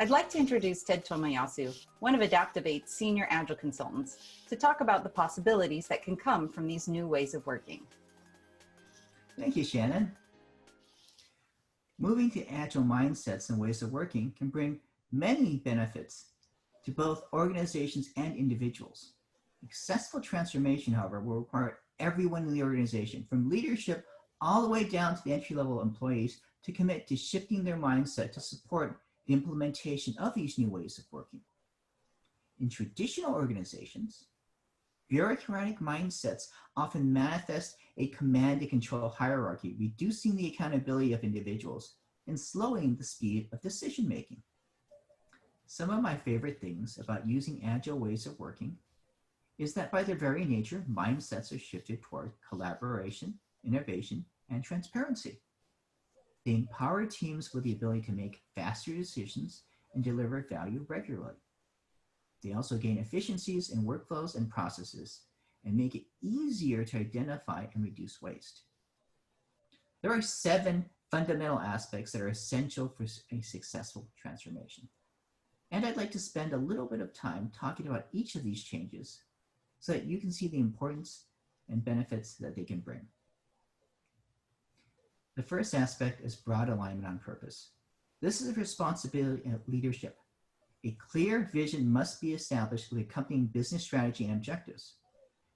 I'd like to introduce Ted Tomoyasu, one of ADAPTOVATE's senior Agile consultants, to talk about the possibilities that can come from these new ways of working. Thank you, Shannon. Moving to Agile mindsets and ways of working can bring many benefits to both organizations and individuals. Successful transformation, however, will require everyone in the organization, from leadership all the way down to the entry-level employees, to commit to shifting their mindset to support the implementation of these new ways of working. In traditional organizations, bureaucratic mindsets often manifest a command and control hierarchy, reducing the accountability of individuals and slowing the speed of decision-making. Some of my favorite things about using Agile ways of working is that by their very nature, mindsets are shifted toward collaboration, innovation, and transparency. They empower teams with the ability to make faster decisions and deliver value regularly. They also gain efficiencies in workflows and processes and make it easier to identify and reduce waste. There are 7 fundamental aspects that are essential for a successful transformation. And I'd like to spend a little bit of time talking about each of these changes so that you can see the importance and benefits that they can bring. The first aspect is broad alignment on purpose. This is a responsibility of leadership. A clear vision must be established with accompanying business strategy and objectives.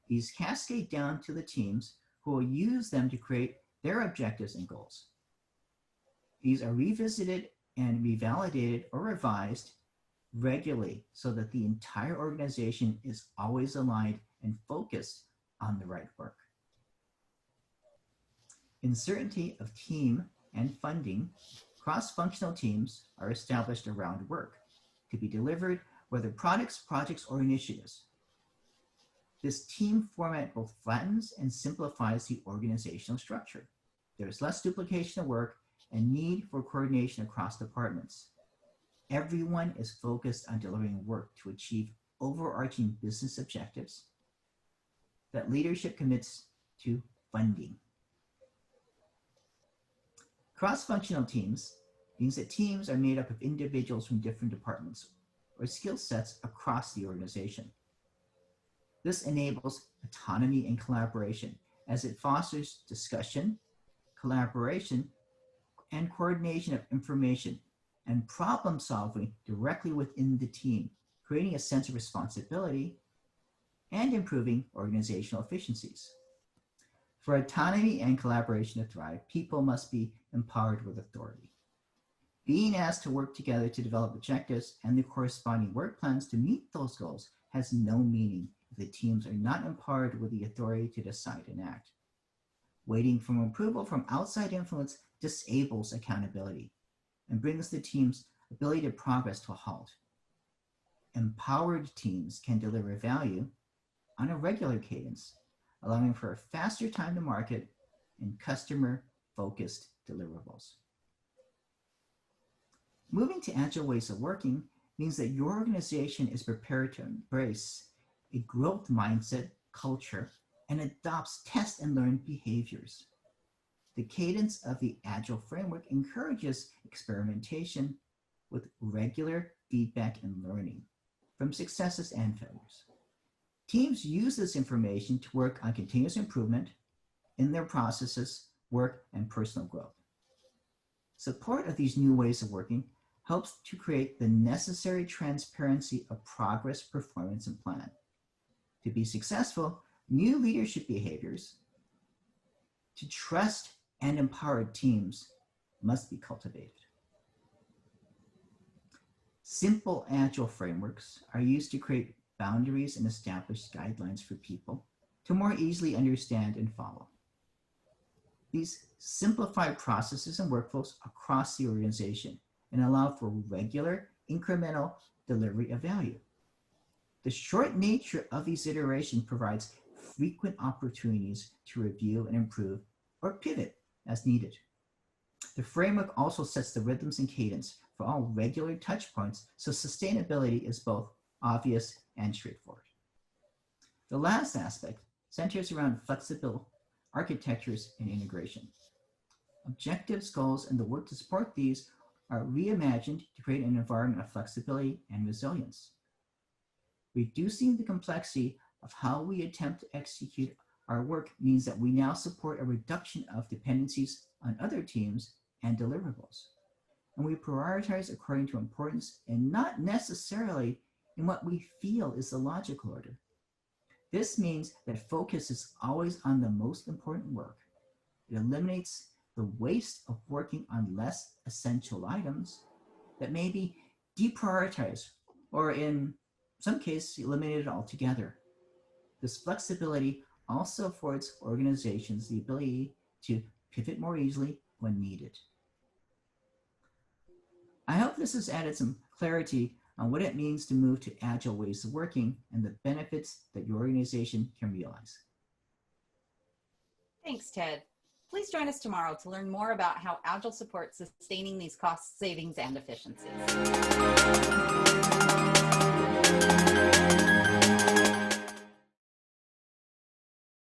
These cascade down to the teams who will use them to create their objectives and goals. These are revisited and revalidated or revised regularly so that the entire organization is always aligned and focused on the right work. In certainty of team and funding, cross-functional teams are established around work to be delivered, whether products, projects, or initiatives. This team format both flattens and simplifies the organizational structure. There is less duplication of work and need for coordination across departments. Everyone is focused on delivering work to achieve overarching business objectives that leadership commits to funding. Cross-functional teams means that teams are made up of individuals from different departments or skill sets across the organization. This enables autonomy and collaboration as it fosters discussion, collaboration, and coordination of information and problem solving directly within the team, creating a sense of responsibility and improving organizational efficiencies. For autonomy and collaboration to thrive, people must be empowered with authority. Being asked to work together to develop objectives and the corresponding work plans to meet those goals has no meaning if the teams are not empowered with the authority to decide and act. Waiting for approval from outside influence disables accountability and brings the team's ability to progress to a halt. Empowered teams can deliver value on a regular cadence, allowing for a faster time to market and customer-focused deliverables. Moving to Agile ways of working means that your organization is prepared to embrace a growth mindset, culture, and adopts test and learn behaviors. The cadence of the Agile framework encourages experimentation with regular feedback and learning from successes and failures. Teams use this information to work on continuous improvement in their processes, work, and personal growth. Support of these new ways of working helps to create the necessary transparency of progress, performance, and plan. To be successful, new leadership behaviors to trust and empowered teams must be cultivated. Simple Agile frameworks are used to create boundaries and establish guidelines for people to more easily understand and follow. These simplify processes and workflows across the organization and allow for regular, incremental delivery of value. The short nature of these iterations provides frequent opportunities to review and improve or pivot as needed. The framework also sets the rhythms and cadence for all regular touch points, so sustainability is both obvious and straightforward. The last aspect centers around flexible architectures and integration. Objectives, goals, and the work to support these are reimagined to create an environment of flexibility and resilience. Reducing the complexity of how we attempt to execute our work means that we now support a reduction of dependencies on other teams and deliverables. And we prioritize according to importance and not necessarily in what we feel is the logical order. This means that focus is always on the most important work. It eliminates the waste of working on less essential items that may be deprioritized or in some cases eliminated altogether. This flexibility also affords organizations the ability to pivot more easily when needed. I hope this has added some clarity on what it means to move to agile ways of working and the benefits that your organization can realize. Thanks, Ted. Please join us tomorrow to learn more about how Agile supports sustaining these cost savings and efficiencies.